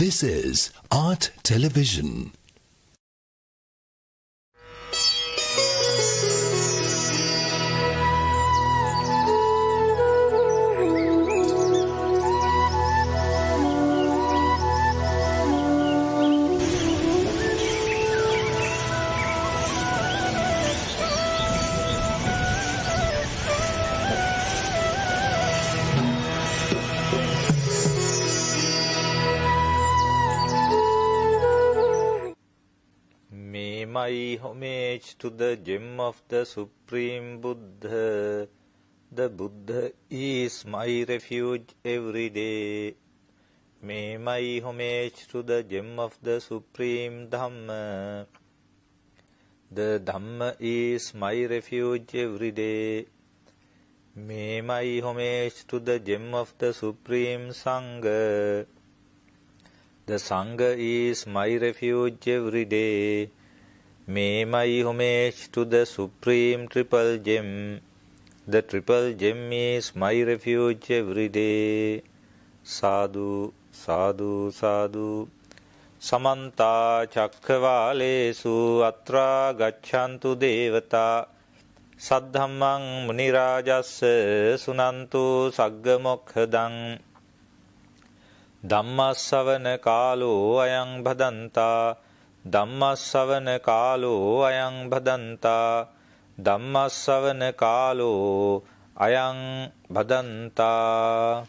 This is Art Television. My homage to the gem of the Supreme Buddha. The Buddha is my refuge every day. May my homage to the gem of the Supreme Dhamma. The Dhamma is my refuge every day. May my homage to the gem of the Supreme Sangha. The Sangha is my refuge every day. May my homage to the Supreme Triple Gem. The Triple Gem is my refuge every day. Sadhu, sadhu, sadhu. Samanta Chakravalesu Atra Gachantu Devata. Saddhammang Munirajassa Sunantu Saggamokhadang. Dhammasavana Kalo Ayang Bhadanta. Dhammasavana Kalo Ayang Bhadanta. Dhammasavana Kalo Ayang Bhadanta.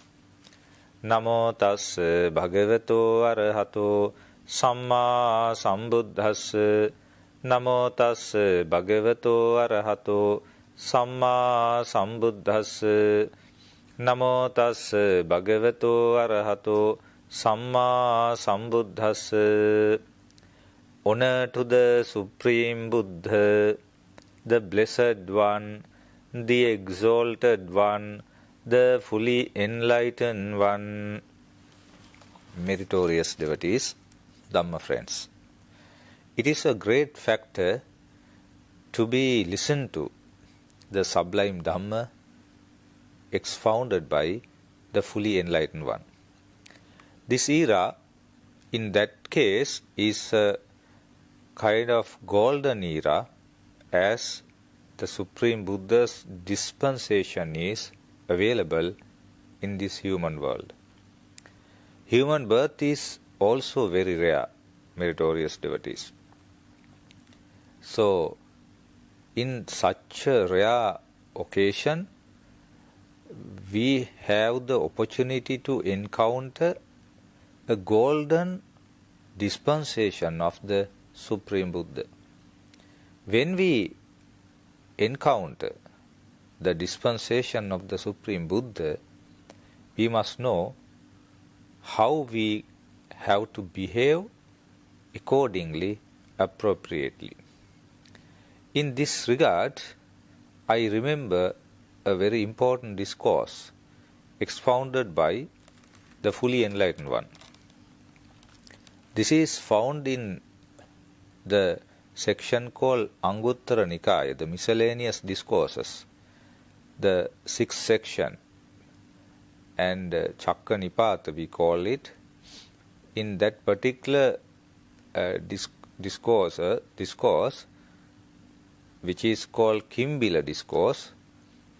Namo tassa bhagavato arahato samma sambuddhassa. Namo tassa bhagavato arahato samma sambuddhassa. Namo tassa bhagavato arahato samma sambuddhassa. Honor to the Supreme Buddha, the Blessed One, the Exalted One, the fully enlightened One. Meritorious devotees, Dhamma friends. It is a great factor to be listened to the sublime Dhamma expounded by the fully enlightened One. This era, in that case, is a kind of golden era, as the Supreme Buddha's dispensation is available in this human world. Human birth is also very rare, meritorious devotees. So, in such a rare occasion, we have the opportunity to encounter a golden dispensation of the Supreme Buddha. When we encounter the dispensation of the Supreme Buddha, we must know how we have to behave accordingly, appropriately. In this regard, I remember a very important discourse expounded by the fully enlightened One. This is found in the section called Anguttara Nikaya, the miscellaneous discourses, the sixth section, and Chakka Nipata we call it. In that particular discourse, which is called Kimbila discourse,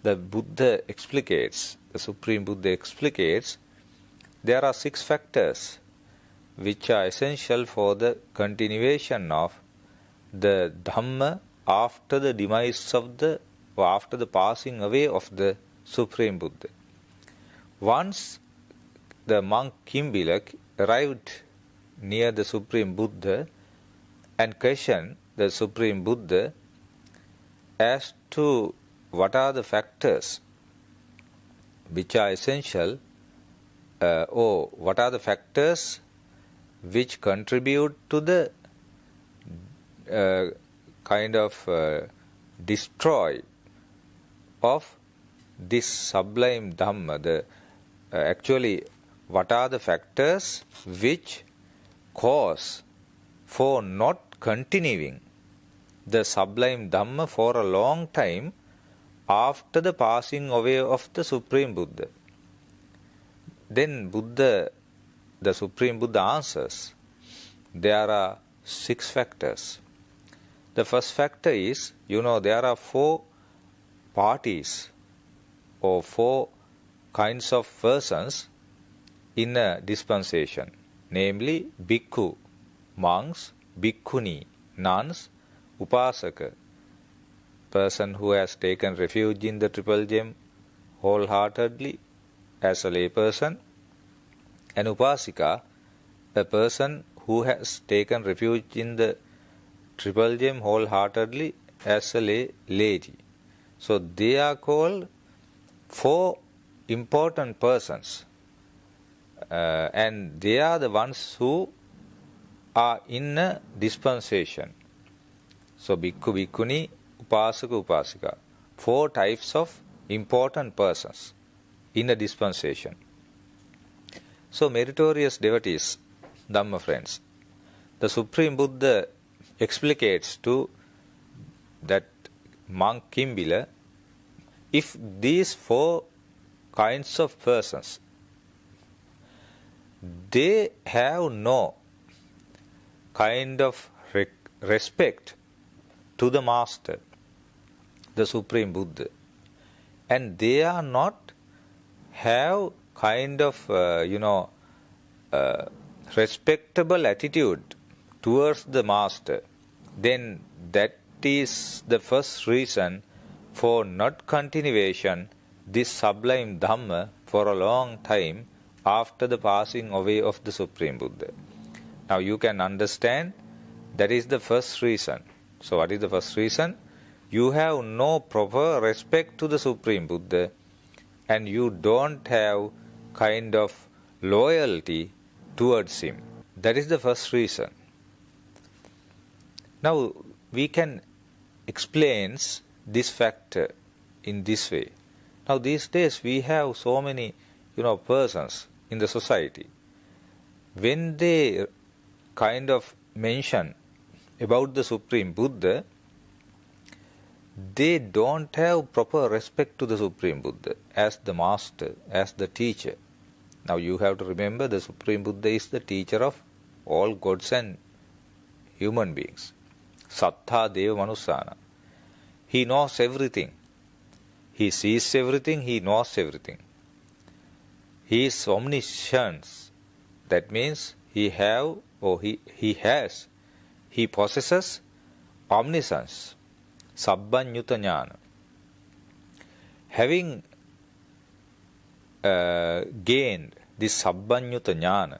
the Buddha explicates, the Supreme Buddha explicates, there are 6 factors which are essential for the continuation of the Dhamma after the demise of or after the passing away of the Supreme Buddha. Once the monk Kimbila arrived near the Supreme Buddha and questioned the Supreme Buddha as to what are the factors which are essential, or what are the factors which contribute to the kind of destroy of this sublime Dhamma. Actually, what are the factors which cause for not continuing the sublime Dhamma for a long time after the passing away of the Supreme Buddha? Then Buddha the Supreme Buddha answers, there are 6 factors. The first factor is, there are 4 parties or 4 kinds of persons in a dispensation, namely bhikkhu, monks, bhikkhuni, nuns, upasaka, person who has taken refuge in the Triple Gem wholeheartedly as a lay person, and upasika, a person who has taken refuge in the Triple Gem wholeheartedly as a lady. So they are called 4 important persons, and they are the ones who are in a dispensation. So bhikkhu, bhikkhuni, upasaka, upasika, 4 types of important persons in a dispensation. So meritorious devotees, Dhamma friends, the Supreme Buddha explicates to that monk Kimbila, if these 4 kinds of persons, they have no kind of respect to the Master, the Supreme Buddha, and they are not have kind of respectable attitude towards the Master, then that is the first reason for not continuation this sublime Dhamma for a long time after the passing away of the Supreme Buddha. Now you can understand that is the first reason. So what is the first reason? You have no proper respect to the Supreme Buddha, and you don't have kind of loyalty towards him. That is the first reason. Now we can explain this factor in this way. Now these days we have so many persons in the society. When they kind of mention about the Supreme Buddha, they don't have proper respect to the Supreme Buddha as the Master, as the teacher. Now you have to remember the Supreme Buddha is the teacher of all gods and human beings. Sattha Deva Manusana. He knows everything. He sees everything, he knows everything. He is omniscience. That means he possesses omniscience. Sabbanyuta jnana. Having gained this Sabbanyuta jnana,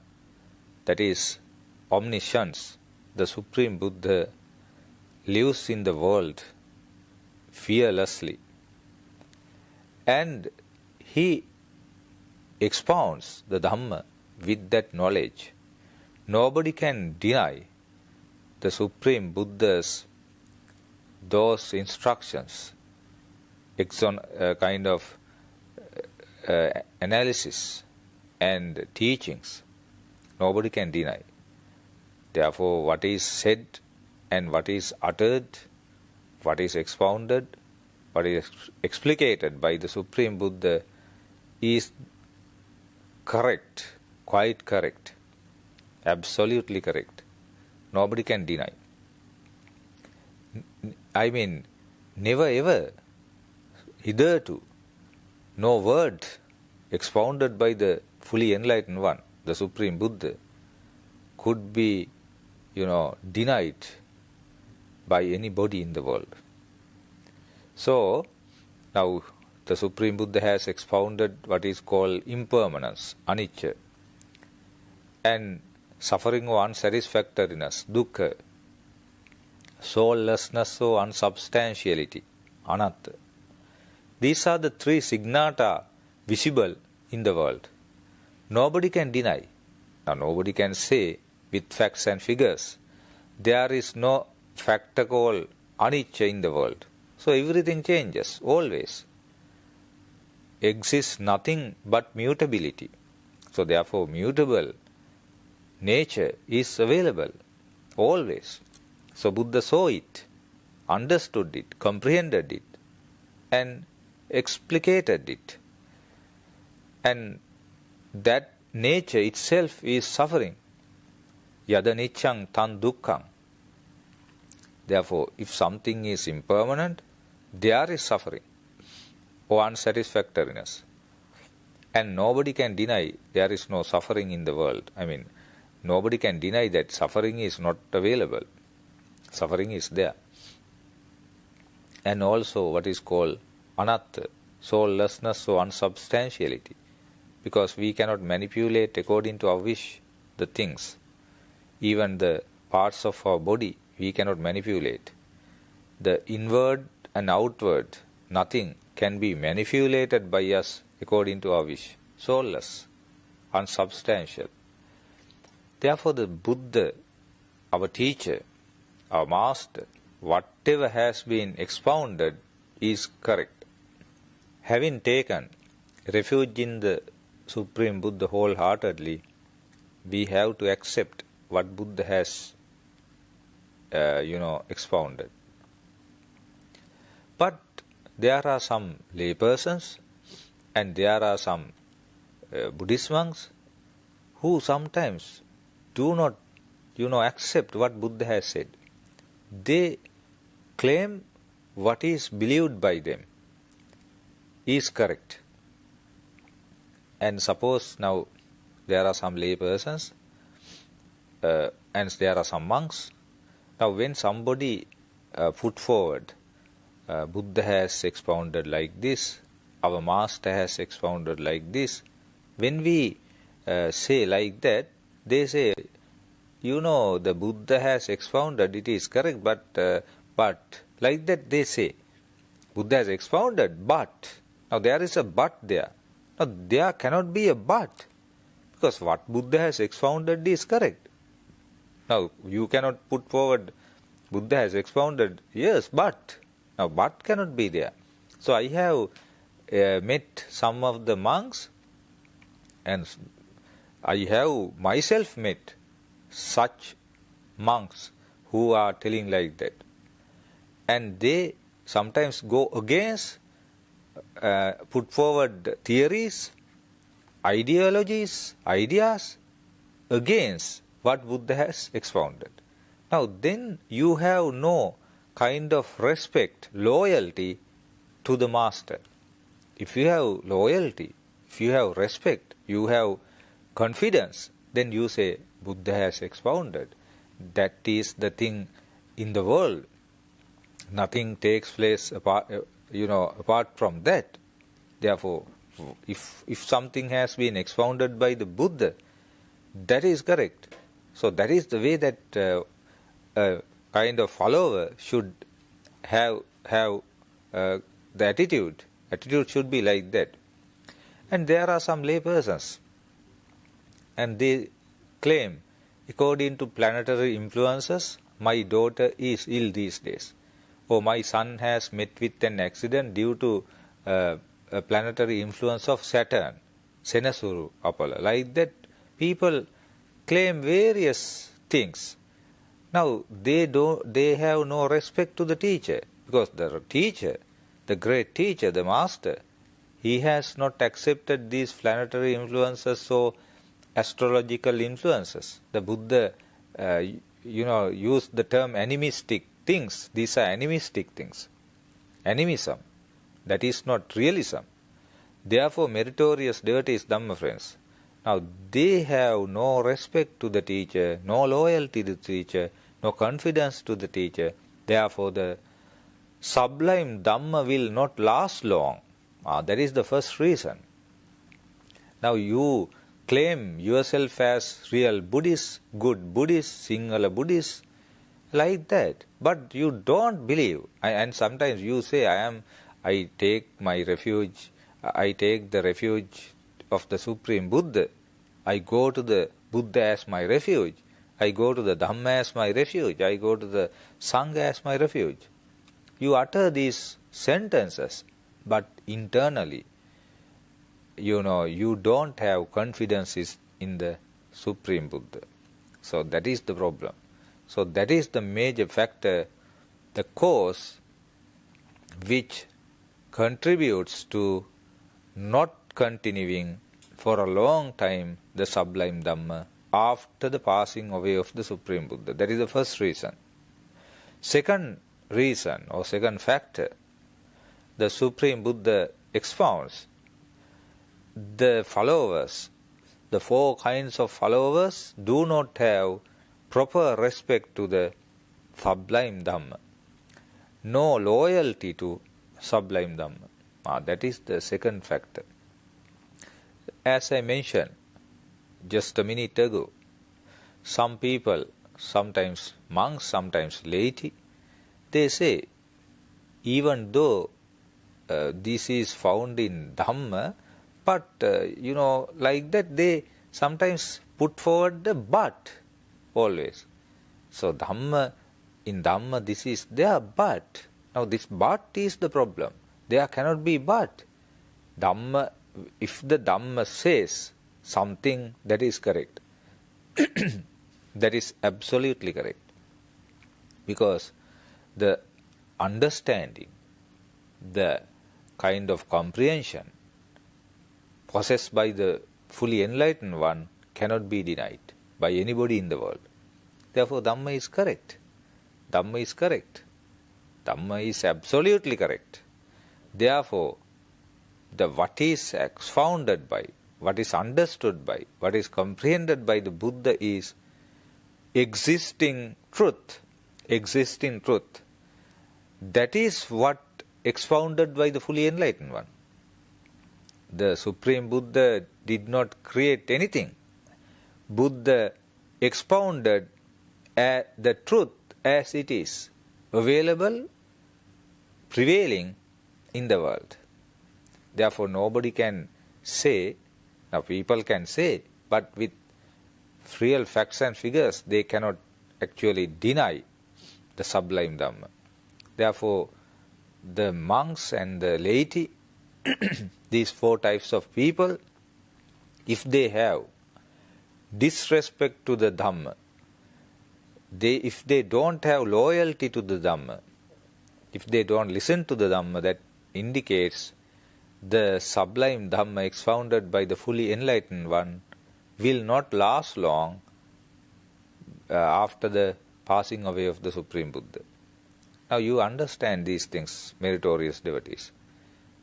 that is omniscience, the Supreme Buddha lives in the world fearlessly, and he expounds the Dhamma with that knowledge. Nobody can deny the Supreme Buddha's those instructions, kind of analysis and teachings. Nobody can deny. Therefore, what is said and what is uttered, what is expounded, what is explicated by the Supreme Buddha is correct, quite correct, absolutely correct. Nobody can deny. I mean, never ever, hitherto, no word expounded by the fully enlightened one, the Supreme Buddha, could be, denied by anybody in the world. So, now the Supreme Buddha has expounded what is called impermanence, anicca, and suffering or unsatisfactoriness, dukkha, soullessness or unsubstantiality, anatta. These are the 3 signata visible in the world. Nobody can deny. Now nobody can say with facts and figures, there is no factor called anicca in the world. So everything changes, always. Exists nothing but mutability. So therefore mutable nature is available, always. So Buddha saw it, understood it, comprehended it, and explicated it. And that nature itself is suffering. Yada niccang tan dukkhang. Therefore, if something is impermanent, there is suffering or unsatisfactoriness. And nobody can deny there is no suffering in the world. I mean, nobody can deny that suffering is not available. Suffering is there. And also what is called anatta, soullessness or unsubstantiality. Because we cannot manipulate according to our wish the things. Even the parts of our body, we cannot manipulate. The inward and outward, nothing can be manipulated by us according to our wish. Soulless, unsubstantial. Therefore the Buddha, our teacher, our master, whatever has been expounded is correct. Having taken refuge in the Supreme Buddha wholeheartedly, we have to accept what Buddha has expounded. But there are some laypersons and there are some Buddhist monks who sometimes do not accept what Buddha has said. They claim what is believed by them is correct. And suppose now there are some laypersons and there are some monks. Now when somebody put forward, Buddha has expounded like this, our master has expounded like this. When we say like that, they say, the Buddha has expounded, it is correct, but like that they say, Buddha has expounded, but. Now there is a but there. Now there cannot be a but, because what Buddha has expounded is correct. Now you cannot put forward, Buddha has expounded, yes, but. Now but cannot be there. So I have met some of the monks, and I have myself met such monks who are telling like that. And they sometimes go against, put forward theories, ideologies, ideas against what Buddha has expounded. Now then you have no kind of respect, loyalty to the master. If you have loyalty, if you have respect, you have confidence, then you say Buddha has expounded. That is the thing in the world. Nothing takes place apart from that. Therefore, if something has been expounded by the Buddha, that is correct. So that is the way that a kind of follower should have the attitude. Attitude should be like that. And there are some lay persons, and they claim, according to planetary influences, my daughter is ill these days, or my son has met with an accident due to a planetary influence of Saturn, Senasuru Apollo. Like that, people claim various things. Now they have no respect to the teacher, because the teacher, the great teacher, the master, he has not accepted these planetary influences or astrological influences. The Buddha, used the term animistic things. These are animistic things. Animism. That is not realism. Therefore, meritorious dirty is Dhamma, friends. Now, they have no respect to the teacher, no loyalty to the teacher, no confidence to the teacher. Therefore, the sublime Dhamma will not last long. That is the first reason. Now, you claim yourself as real Buddhist, good Buddhist, Sinhala Buddhist, like that. But you don't believe. And sometimes you say, I take my refuge, I take the refuge of the Supreme Buddha. I go to the Buddha as my refuge. I go to the Dhamma as my refuge. I go to the Sangha as my refuge. You utter these sentences, but internally, you don't have confidence in the Supreme Buddha. So that is the problem. So that is the major factor, the cause which contributes to not continuing for a long time the sublime Dhamma after the passing away of the Supreme Buddha. That is the first reason. Second reason or second factor, the Supreme Buddha expounds the followers, the four kinds of followers do not have proper respect to the sublime Dhamma, no loyalty to sublime Dhamma. That is the second factor. As I mentioned just a minute ago, some people, sometimes monks, sometimes laity, they say, even though this is found in Dhamma, but like that they sometimes put forward the but always. So in Dhamma this is there, but. Now this but is the problem. There cannot be but. Dhamma, if the Dhamma says something, that is correct. That is absolutely correct. Because the understanding, the kind of comprehension possessed by the fully enlightened one cannot be denied by anybody in the world. Therefore, Dhamma is correct. Dhamma is correct. Dhamma is absolutely correct. Therefore, what is expounded by, what is understood by, what is comprehended by the Buddha is existing truth. Existing truth. That is what expounded by the fully enlightened one. The Supreme Buddha did not create anything. Buddha expounded the truth as it is, available, prevailing in the world. Therefore, nobody can say, now people can say, but with real facts and figures, they cannot actually deny the sublime Dhamma. Therefore, the monks and the laity, these four types of people, if they have disrespect to the Dhamma, if they don't have loyalty to the Dhamma, if they don't listen to the Dhamma, that indicates the sublime Dhamma expounded by the fully enlightened one will not last long after the passing away of the Supreme Buddha. Now you understand these things, meritorious devotees.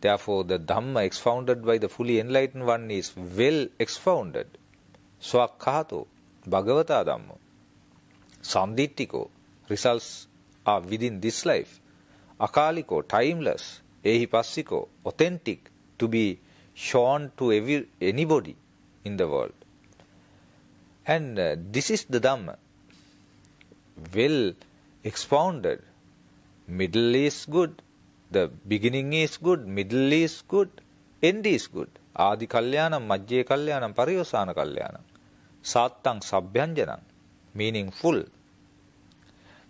Therefore, the Dhamma expounded by the fully enlightened one is well expounded. Swakkato, Bhagavata Dhammo. SANDITTIKO, results are within this life. Akaliko, timeless. Ehipassiko, authentic, to be shown to anybody in the world. And this is the Dhamma. Well expounded. Middle is good. The beginning is good, middle is good, end is good. Adi kalyanam, majje kalyanam, pariyosana kalyanam. Sattang sabhyanjanam, meaning full.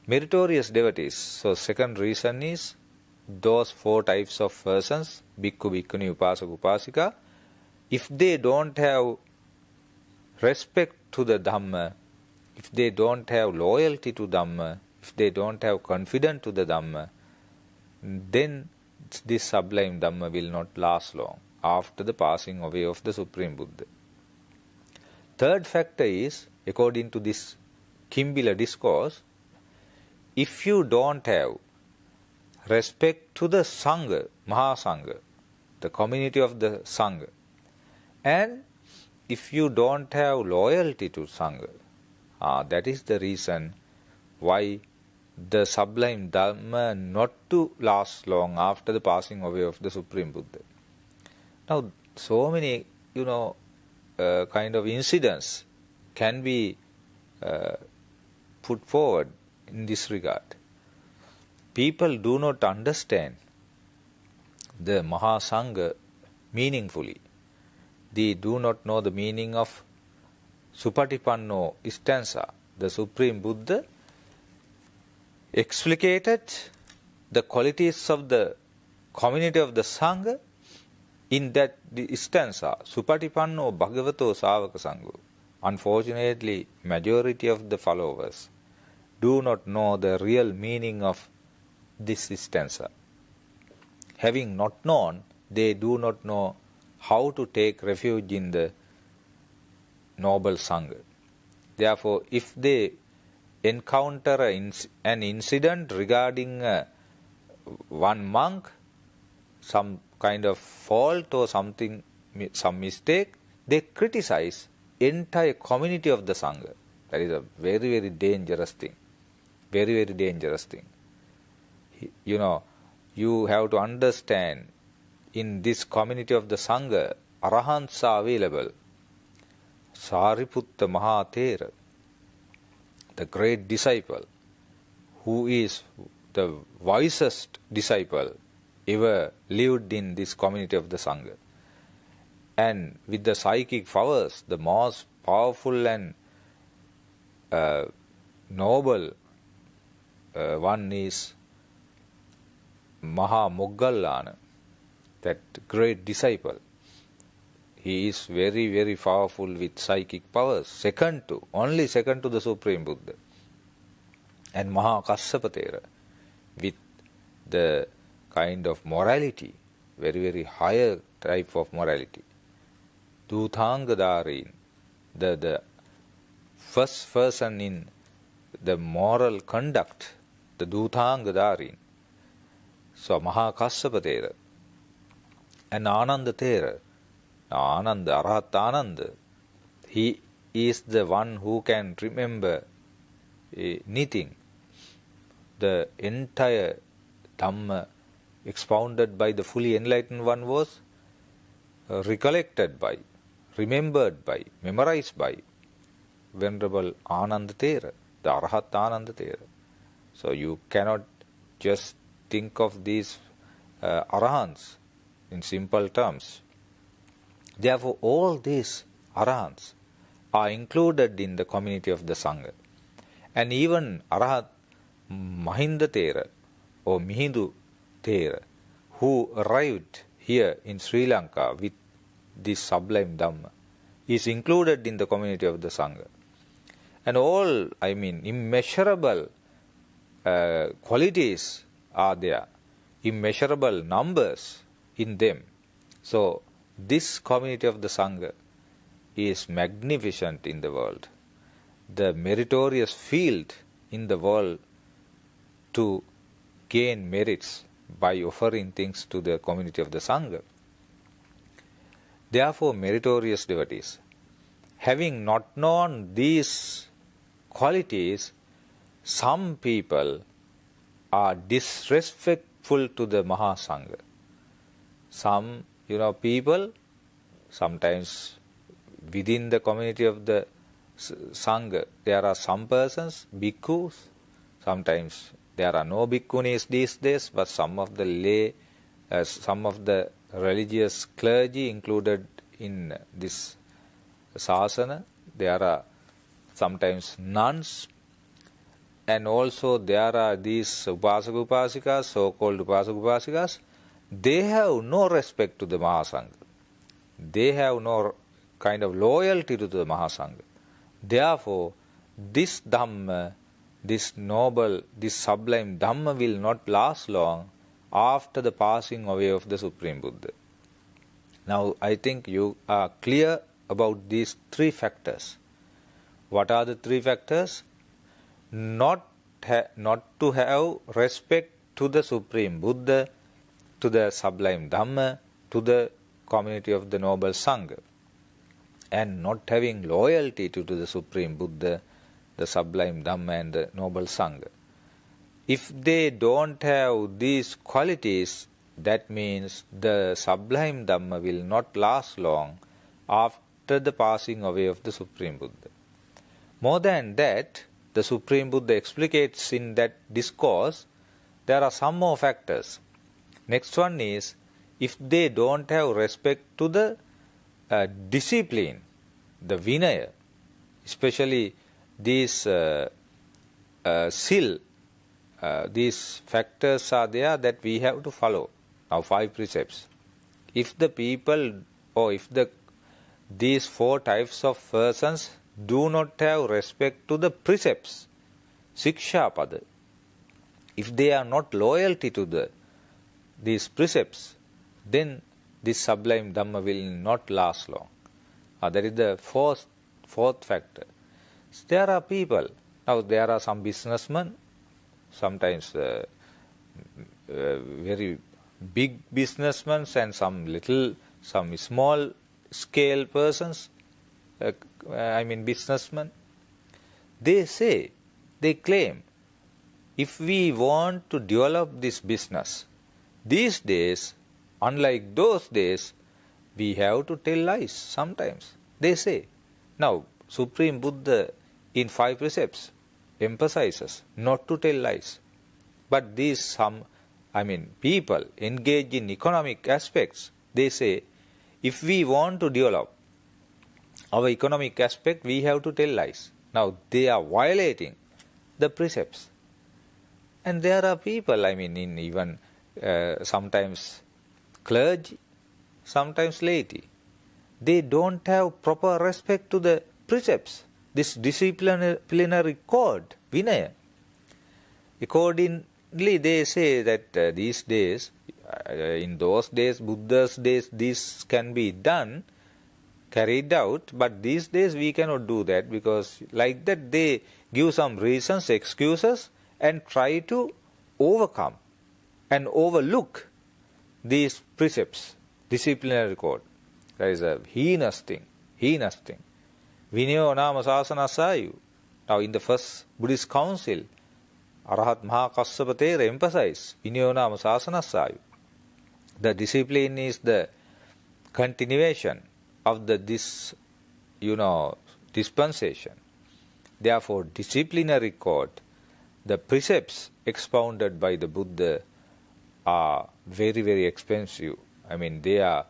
Meritorious devotees. So second reason is those four types of persons, bhikkhu, bhikkhuni, upasaka, upasika, if they don't have respect to the Dhamma, if they don't have loyalty to Dhamma, if they don't have confidence to the Dhamma, then this sublime Dhamma will not last long after the passing away of the Supreme Buddha. Third factor is, according to this Kimbila discourse, if you don't have respect to the Sangha, Mahasangha, the community of the Sangha, and if you don't have loyalty to Sangha, that is the reason why the sublime Dhamma not to last long after the passing away of the Supreme Buddha. Now, so many, kind of incidents can be put forward in this regard. People do not understand the Mahasangha meaningfully. They do not know the meaning of Supatipanno stanza. The Supreme Buddha explicated the qualities of the community of the Sangha in that stanza, Supatipanno Bhagavato Savaka Sangho. Unfortunately, majority of the followers do not know the real meaning of this stanza. Having not known, they do not know how to take refuge in the noble Sangha. Therefore, if they encounter an incident regarding one monk, some kind of fault or something, some mistake, they criticize entire community of the Sangha. That is a very, very dangerous thing. Very, very dangerous thing. You know, you have to understand, in this community of the Sangha, Arahants are available. Sariputta Mahathera, the great disciple, who is the wisest disciple ever lived in this community of the Sangha. And with the psychic powers, the most powerful and noble one is Maha Moggallana, that great disciple. He is very, very powerful with psychic powers. Only second to the Supreme Buddha. And Maha Kassapatera, with the kind of morality, very, very higher type of morality. Dutangadarin, the first person in the moral conduct, the Dutangadarin. So Maha Kassapatera. And Anandatera, Arahat Ananda, he is the one who can remember anything. The entire Dhamma expounded by the fully enlightened one was recollected by, remembered by, memorized by Venerable Anandatera, the Arahat Anandatera. So you cannot just think of these Arahants in simple terms. Therefore, all these Arahants are included in the community of the Sangha. And even Arahat Mahinda Thera or Mihindu Thera, who arrived here in Sri Lanka with this sublime Dhamma, is included in the community of the Sangha. And all, immeasurable qualities are there, immeasurable numbers in them. So, this community of the Sangha is magnificent in the world. The meritorious field in the world to gain merits by offering things to the community of the Sangha. Therefore, meritorious devotees, having not known these qualities, some people are disrespectful to the Mahasangha. Some, people, sometimes within the community of the Sangha, there are some persons, bhikkhus, sometimes there are no bhikkhunis these days, but some of the lay, some of the religious clergy included in this sasana, there are sometimes nuns, and also there are these upasaka upasikas, so-called upasaka upasikas. They have no respect to the Mahasangha. They have no kind of loyalty to the Mahasangha. Therefore, this Dhamma, this noble, this sublime Dhamma will not last long after the passing away of the Supreme Buddha. Now, I think you are clear about these three factors. What are the three factors? Not to have respect to the Supreme Buddha, to the sublime Dhamma, to the community of the noble Sangha, and not having loyalty to the Supreme Buddha, the sublime Dhamma and the noble Sangha. If they don't have these qualities, that means the sublime Dhamma will not last long after the passing away of the Supreme Buddha. More than that, the Supreme Buddha explicates in that discourse, there are some more factors. Next one is, if they don't have respect to the discipline, the Vinaya, especially these sil, these factors are there that we have to follow. Now 5 precepts. If the people, or if these 4 types of persons do not have respect to the precepts, Siksha Pada, if they are not loyalty to these precepts, then this sublime Dhamma will not last long. That is the fourth factor. There are people. Now there are some businessmen, sometimes very big businessmen and some small scale persons, businessmen. They claim, if we want to develop this business, these days, unlike those days, we have to tell lies sometimes. They say. Now, Supreme Buddha in 5 precepts emphasizes not to tell lies. But people engaged in economic aspects, they say, if we want to develop our economic aspect, we have to tell lies. Now, they are violating the precepts. And there are people, in even sometimes clergy, sometimes laity, they don't have proper respect to the precepts, this disciplinary code, Vinaya. Accordingly, they say that these days, in those days, Buddha's days, this can be done, carried out, but these days we cannot do that, because like that they give some reasons, excuses, and try to overcome and overlook these precepts, disciplinary code. That is a heinous thing. Vinayo nama sasana sayu. Now in the first Buddhist council, Arahat Maha Kassapa Thera emphasized Vinayo nama sasana sayu. The discipline is the continuation of this dispensation. Therefore, disciplinary code, the precepts expounded by the Buddha are very, very expensive. They are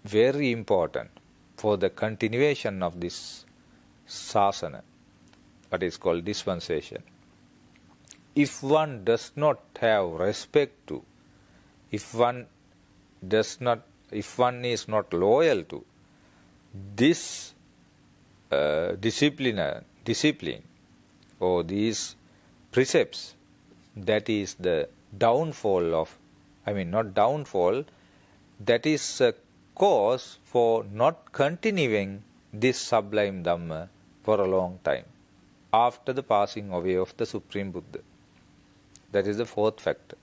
very important for the continuation of this sasana, what is called dispensation. If one does not have respect to, if one is not loyal to this discipline or these precepts, that is the downfall of, not downfall, that is a cause for not continuing this sublime Dhamma for a long time after the passing away of the Supreme Buddha. That is the fourth factor.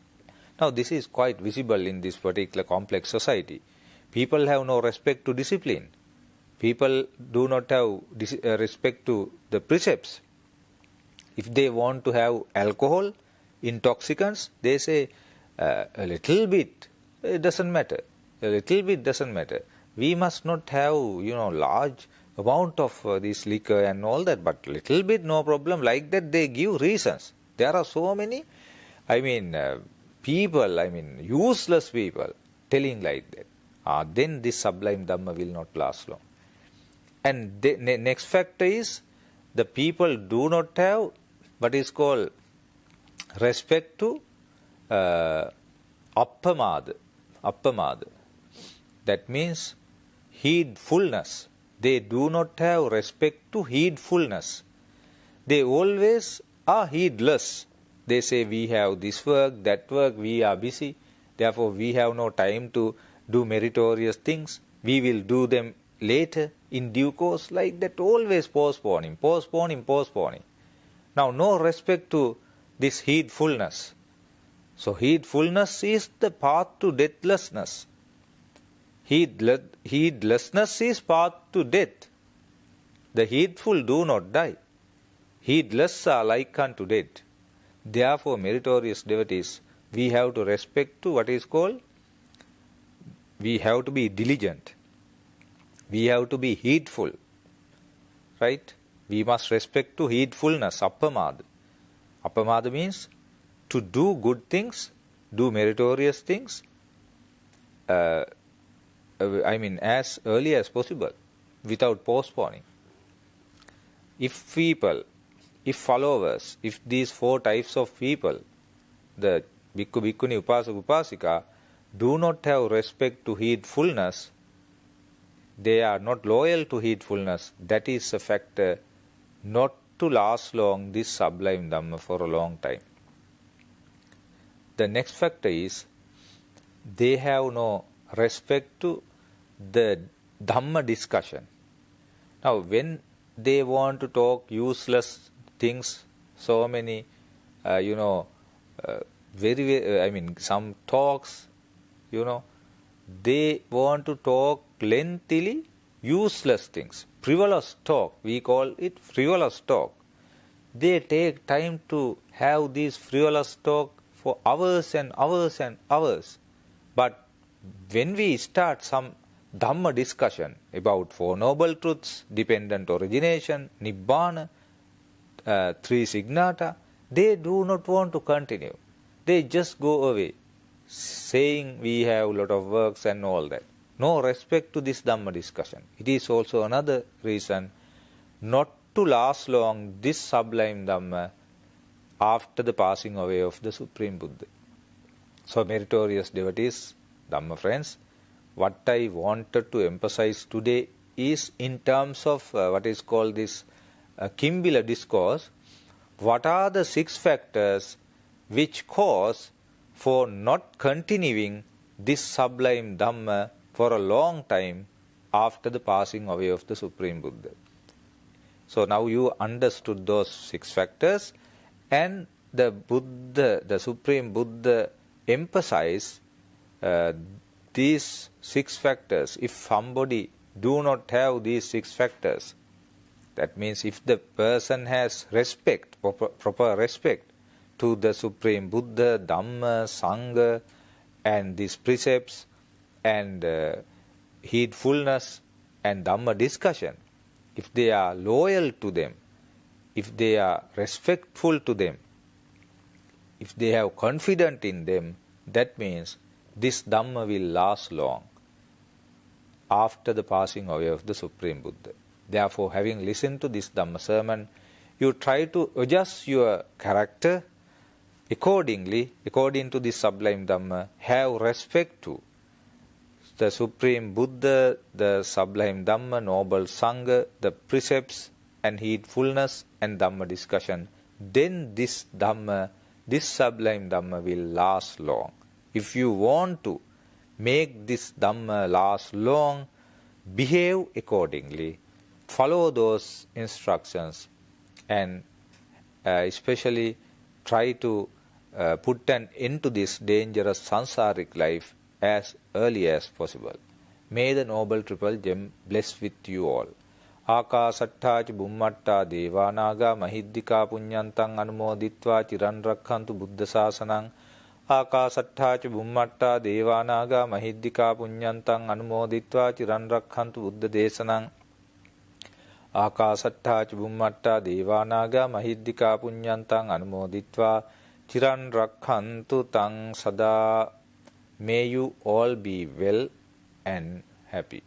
Now this is quite visible in this particular complex society. People have no respect to discipline. People do not have respect to the precepts. If they want to have alcohol, intoxicants, they say a little bit, it doesn't matter. A little bit doesn't matter. We must not have, large amount of this liquor and all that, but little bit, no problem. Like that, they give reasons. There are so many, people, useless people telling like that. Then this sublime Dhamma will not last long. And the next factor is, the people do not have what is called respect to appamada. That means heedfulness. They do not have respect to heedfulness. They always are heedless. They say, we have this work, that work, we are busy. Therefore, we have no time to do meritorious things. We will do them later, in due course, like that, always postponing. Now, no respect to this heedfulness. So, heedfulness is the path to deathlessness. Heedlessness is path to death. The heedful do not die. Heedless are like unto death. Therefore, meritorious devotees, we have to respect to what is called, we have to be diligent. We have to be heedful. Right? We must respect to heedfulness, appamada. Appamada means to do good things, do meritorious things, as early as possible, without postponing. If people, if followers, if these 4 types of people, the Bhikkhu, Bhikkhuni, Upasaka, Upasika, do not have respect to heedfulness, they are not loyal to heedfulness, that is a factor not to last long this sublime Dhamma for a long time. The next factor is, they have no respect to the Dhamma discussion. Now, when they want to talk useless things, so many, some talks, they want to talk lengthily useless things. Frivolous talk, we call it frivolous talk. They take time to have this frivolous talk for hours and hours and hours. But when we start some Dhamma discussion about Four Noble Truths, dependent origination, Nibbana, three signata, they do not want to continue. They just go away, saying we have a lot of works and all that. No respect to this Dhamma discussion. It is also another reason not to last long this sublime Dhamma after the passing away of the Supreme Buddha. So, meritorious devotees, Dhamma friends, what I wanted to emphasize today is in terms of what is called this Kimbila discourse, what are the 6 factors which cause for not continuing this sublime Dhamma for a long time after the passing away of the Supreme Buddha. So now you understood those 6 factors, and the Buddha, the Supreme Buddha, emphasized these 6 factors. If somebody do not have these 6 factors, that means if the person has respect, proper respect to the Supreme Buddha, Dhamma, Sangha, and these precepts, and heedfulness and Dhamma discussion, if they are loyal to them, if they are respectful to them, if they have confidence in them, that means this Dhamma will last long after the passing away of the Supreme Buddha. Therefore, having listened to this Dhamma sermon, you try to adjust your character accordingly, according to this sublime Dhamma. Have respect to the Supreme Buddha, the sublime Dhamma, noble Sangha, the precepts and heedfulness and Dhamma discussion. Then this Dhamma, this sublime Dhamma will last long. If you want to make this Dhamma last long, behave accordingly. Follow those instructions, and especially try to put an end to this dangerous sansaric life as early as possible. May the Noble Triple Gem bless with you all. Akasatta ca bummatta devanaga mahiddika punyantang anumoditva chiran rakkhantu buddha sasanang. Akasatta ca bummatta devanaga mahiddika punyantang anumoditva chiran rakkhantu buddha desanang. Akasatta ca bummatta devanaga mahiddika punyantang anumoditva chiran rakkhantu tang sada. May you all be well and happy.